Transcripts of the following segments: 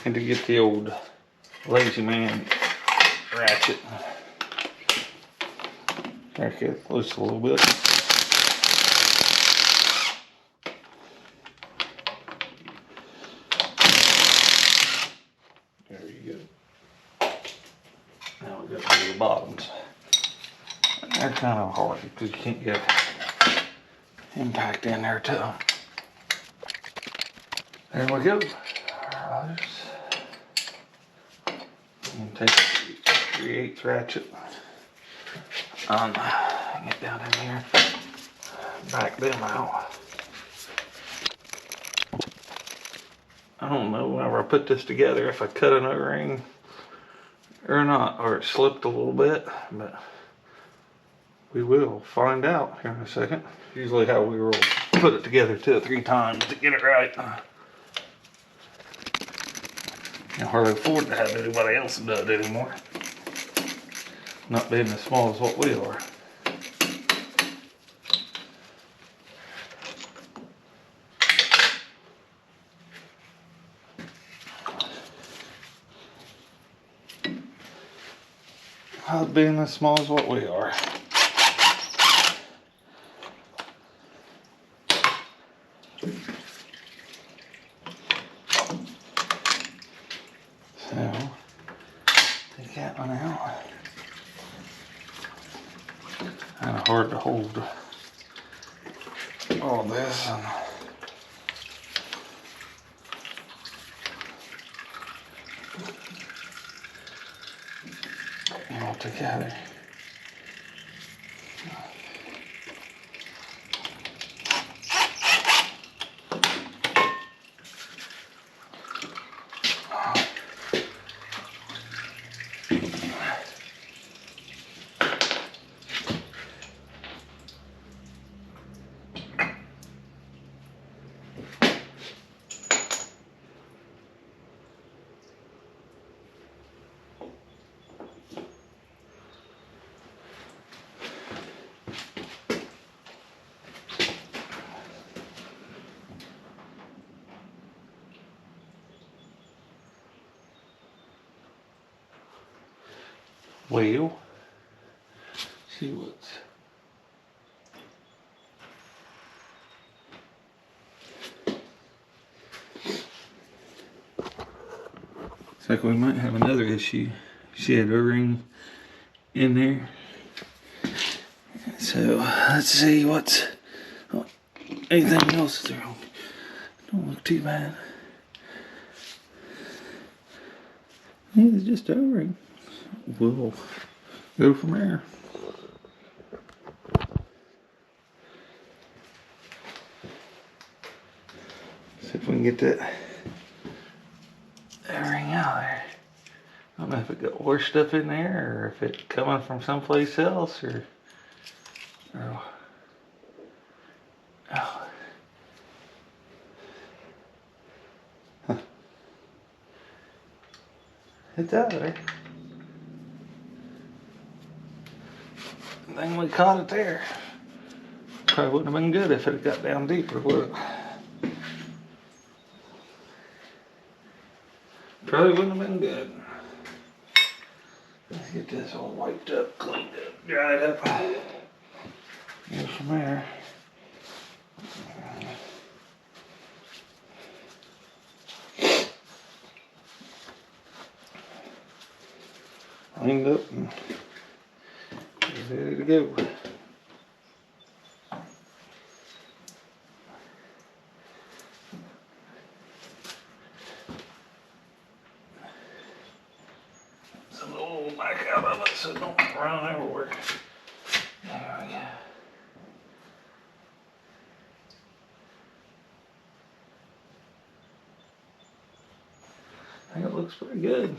And to get the old lazy man ratchet. Crack it loose a little bit. There you go. Now we got to do the bottoms. They're kind of hard because you can't get impact in there too. There we go. And take the 3/8 ratchet. Get down in here. Back them out. I don't know whenever I put this together if I cut an O-ring or not, or it slipped a little bit, but we will find out here in a second. Usually how we will put it together 2 or 3 times to get it right. Can't hardly afford to have anybody else do it anymore. Not being as small as what we are. Not being as small as what we are. So, take that one out. Kind of hard to hold all this and all together. Well, see what's looks like we might have another issue. She had O-ring in there. So let's see what's anything else is wrong. Don't look too bad. It's just O-ring. We'll go from there. See if we can get that O-ring out there. I don't know if it got washed up in there or if it's coming from someplace else or oh. Huh. It's out there. I think we caught it there. Probably wouldn't have been good if it had got down deeper, would it? Probably wouldn't have been good. Let's get this all wiped up, cleaned up, dried up. Go from there. Cleaned up and ready to go. Some of the oil back out of it so it don't run everywhere. There we go. I think it looks pretty good.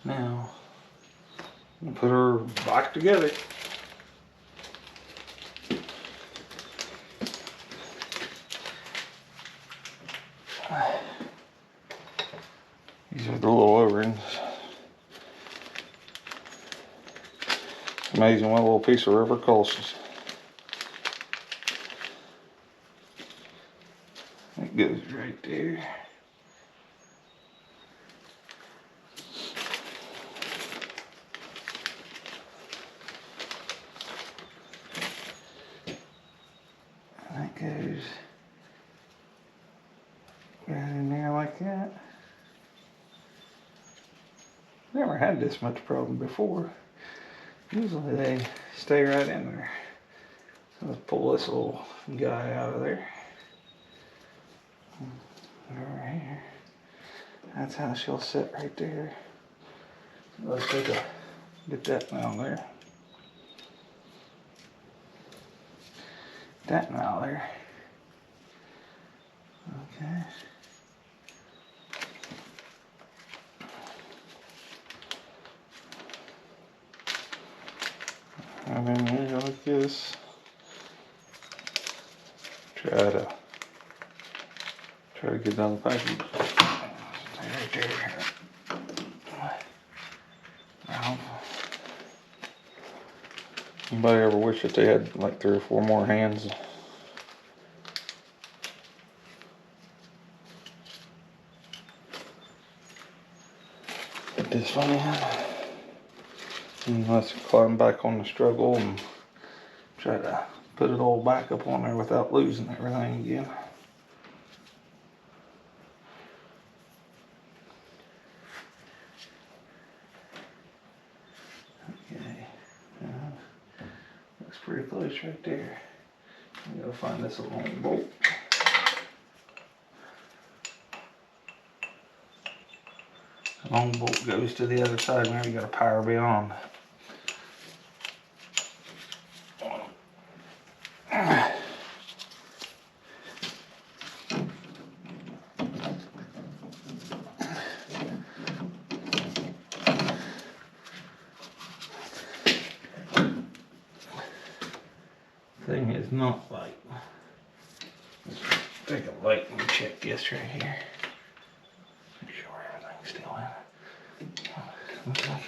Now, we'll put her back together. are the little O-rings. Amazing what a little piece of rubber costs. That goes right there. And that goes right in there like that. Never had this much problem before. Usually they stay right in there. So let's pull this little guy out of there. Over here. That's how she'll sit right there. So let's get that now there. That now there. Okay. And then here like this. Try to get down the package. Right there. Anybody ever wish that they had like 3 or 4 more hands? Put this one in. And let's climb back on the struggle and try to put it all back up on there without losing everything again. Okay, looks pretty close right there. I'm gonna find this long bolt. The long bolt goes to the other side. Now you got a power beyond. Thing is not light. Let's take a light and check this right here. Make sure everything's still in. Looks like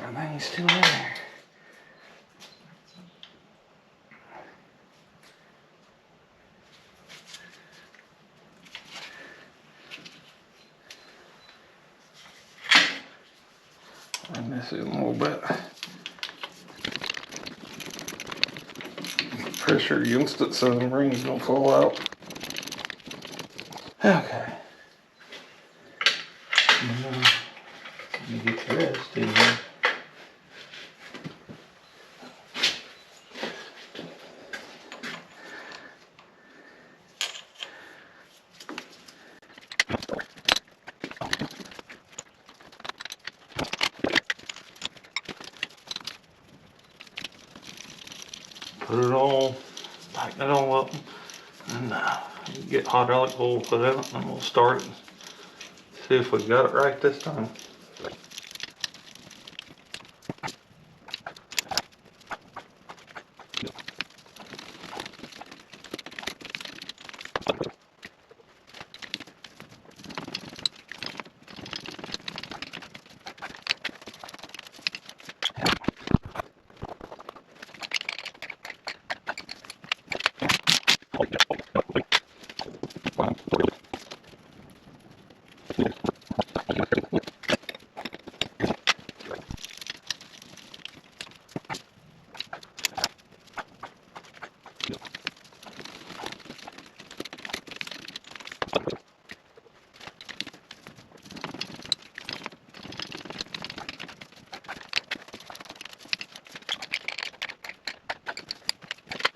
everything's still in there. Run this in a little bit. Pressure against it so the rings don't fall out. Okay. Let me get the rest in here. Put it all, tighten it all up, and get hydraulic oil put in it, and we'll start it. See if we got it right this time.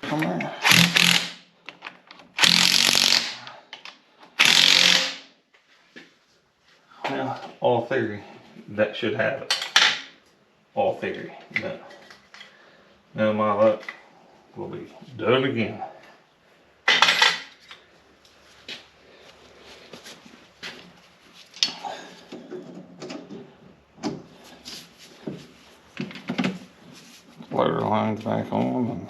Come on. Now, all theory, that should have it. All theory, but now my luck will be done again. Loader lines back on, and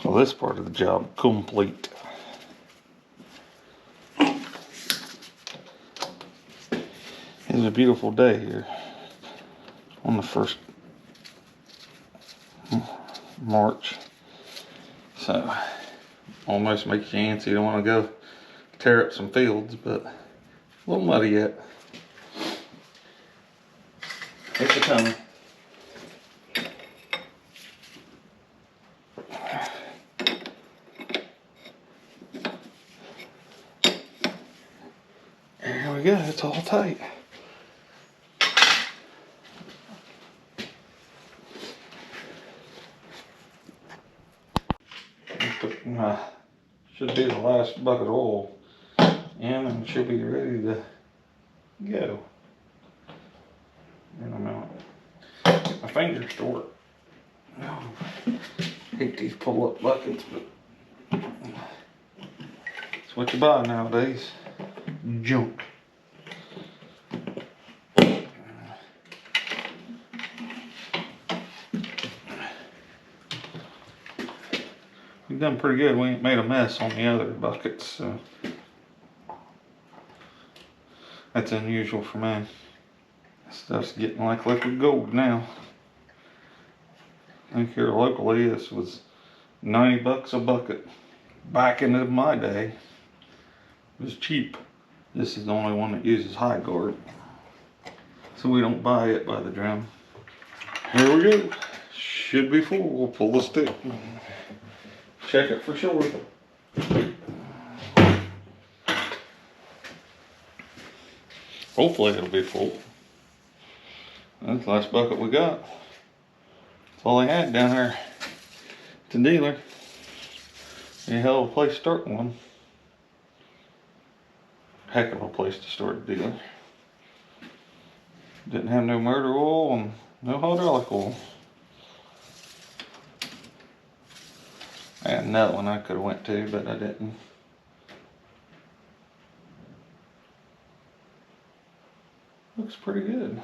so this part of the job complete. It's a beautiful day here on the 1st March. So almost makes you antsy. You don't want to go tear up some fields, but a little muddy yet. It's coming. There we go, it's all tight. Should be the last bucket of oil in and should be ready to go in a minute. Get my fingers to work. Oh, hate these pull-up buckets, but it's what you buy nowadays. Junk. We've done pretty good. We ain't made a mess on the other buckets, so that's unusual for me. Stuff's getting like liquid gold now. I think here locally this was 90 bucks a bucket. Back in my day, it was cheap. This is the only one that uses high guard, so we don't buy it by the drum. Here we go. Should be full. We'll pull the stick. Check it for sure. Hopefully it'll be full. That's the last bucket we got. That's all they had down there at the dealer. A hell of a place to start one. Heck of a place to start a dealer. Didn't have no motor oil and no hydraulic oil. I had another one I could have went to, but I didn't. Looks pretty good.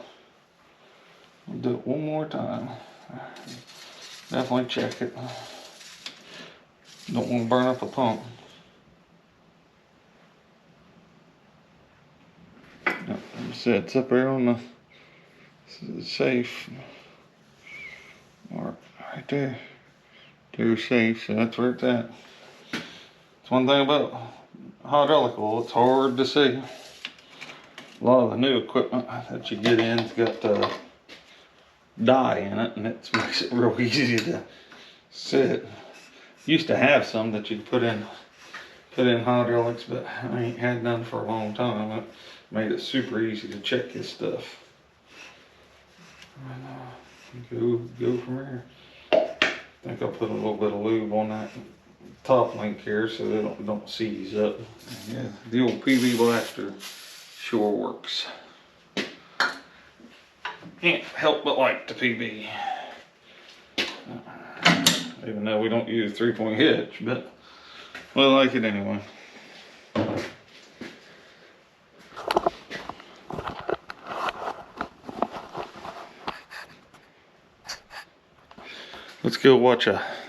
I'll do it one more time. Definitely check it. Don't want to burn up a pump. Yep, it's up there on the safe mark right there. Deere safe, so that's where it's at. It's one thing about hydraulic oil, it's hard to see. A lot of the new equipment that you get in's got dye in it, and it makes it real easy to sit. Used to have some that you'd put in hydraulics, but I ain't had none for a long time. It made it super easy to check this stuff. And, go from here. I think I'll put a little bit of lube on that top link here so they don't seize up. Yeah, the old PB blaster sure works. Can't help but like the PB. Even though we don't use 3-point hitch, but we like it anyway.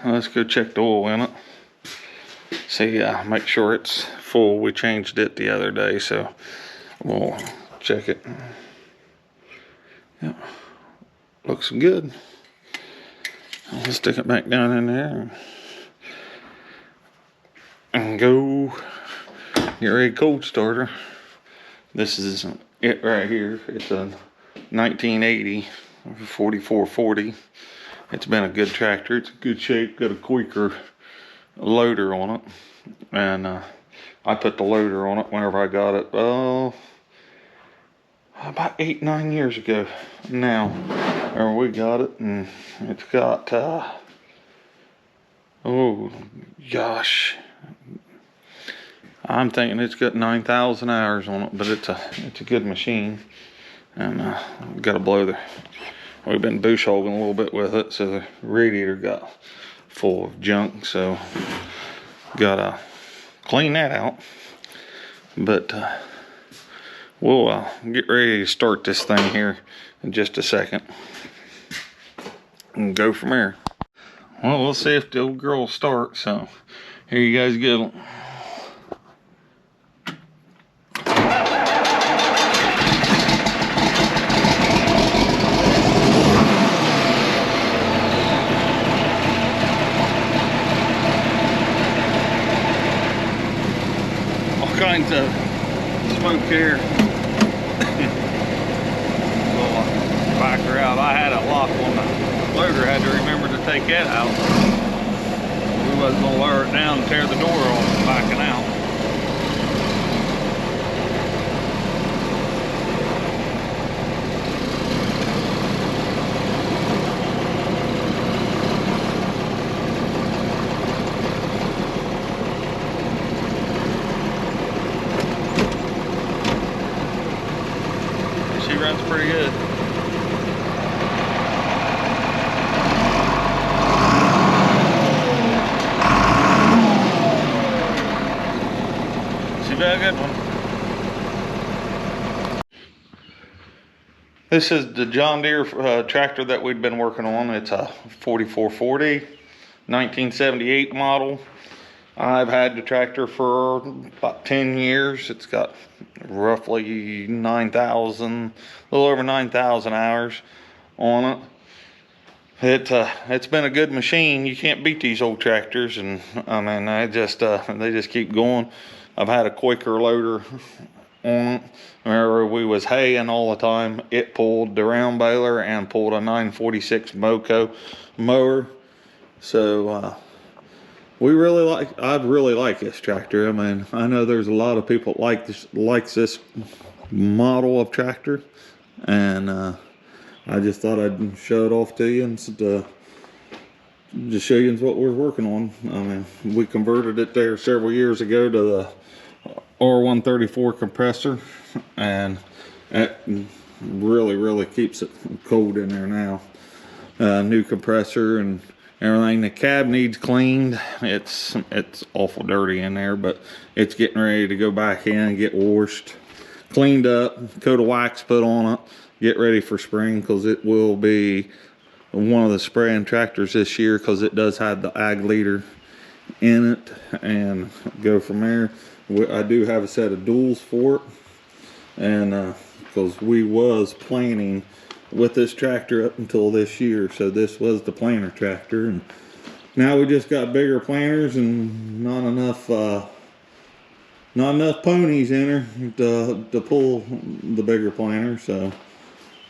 Let's go check the oil in it. See, make sure it's full. We changed it the other day, so we'll check it. Yep, looks good. I'll stick it back down in there and go get ready cold starter. This is it right here. It's a 1980 4440. It's been a good tractor. It's in good shape. Got a Quaker loader on it, and I put the loader on it whenever I got it. About 8-9 years ago now, or we got it, and it's got oh gosh, I'm thinking it's got 9,000 hours on it, but it's a good machine, and got to blow we've been bush hogging a little bit with it, so the radiator got full of junk, so gotta clean that out. But we'll get ready to start this thing here in just a second and go from there. Well, we'll see if the old girl will start, so here you guys go. kinds of smoke here. We'll back her out. I had a lock on the loader, had to remember to take that out. We wasn't gonna lower it down and tear the door off and backing out. She runs pretty good. She's a good one. This is the John Deere tractor that we've been working on. It's a 4440, 1978 model. I've had the tractor for about 10 years. It's got roughly 9,000, a little over 9,000 hours on it. It's been a good machine. You can't beat these old tractors, and I mean, they just keep going. I've had a Quaker loader on it. Whenever we was haying all the time, it pulled the round baler and pulled a 946 Moco mower. So I really like this tractor. I mean, I know there's a lot of people likes this model of tractor, and I just thought I'd show it off to you and just show you what we're working on. I mean, we converted it there several years ago to the R134 compressor, and it really keeps it cold in there now. New compressor and everything. The cab needs cleaned. It's awful dirty in there, but it's getting ready to go back in and get washed, cleaned up, coat of wax put on it, get ready for spring, because it will be one of the spraying tractors this year, because it does have the ag leader in it, and go from there. I do have a set of duals for it, and because we was planning with this tractor up until this year, so this was the planter tractor, and now we just got bigger planters and not enough ponies in her to pull the bigger planter. So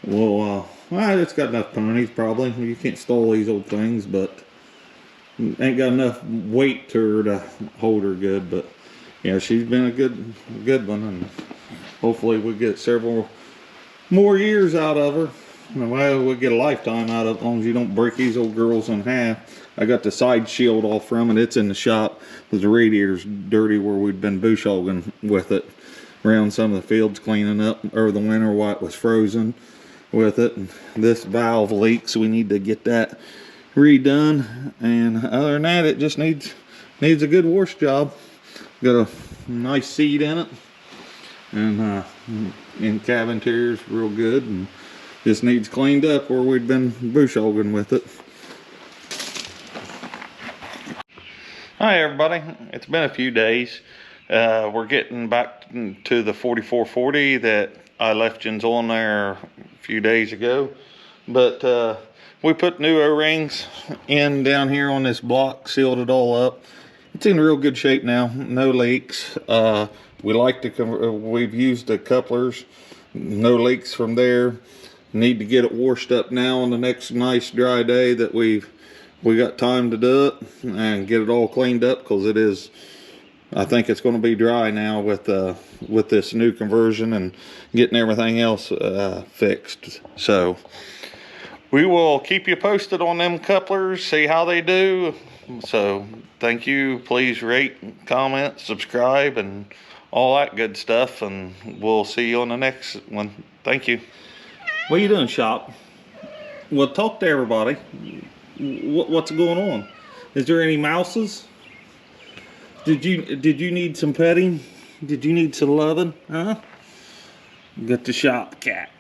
well, it's got enough ponies probably. You can't stall these old things, but ain't got enough weight to her to hold her good. But yeah, she's been a good one, and hopefully we get several more years out of her. Well, we'll get a lifetime out of it, as long as you don't break these old girls in half. I got the side shield off from it. It's in the shop because the radiator's dirty where we'd been bush hogging with it around some of the fields, cleaning up over the winter while it was frozen with it. And this valve leaks, so we need to get that redone. And other than that, it just needs a good wash job. Got a nice seat in it, and in cab interior's real good, and just needs cleaned up where we'd been bush hogging with it. Hi everybody, it's been a few days. We're getting back to the 4440 that I left yous on there a few days ago. But we put new O-rings in down here on this block, sealed it all up. It's in real good shape now, no leaks. We've used the couplers, no leaks from there. Need to get it washed up now on the next nice dry day that we got time to do it and get it all cleaned up, because I think it's going to be dry now with this new conversion and getting everything else fixed. So we will keep you posted on them couplers, see how they do. So thank you. Please rate, comment, subscribe, and all that good stuff, and we'll see you on the next one. Thank you. What are you doing, Shop? Well, talk to everybody. What's going on? Is there any mouses? Did you need some petting? Did you need some loving? Huh? Got the Shop cat.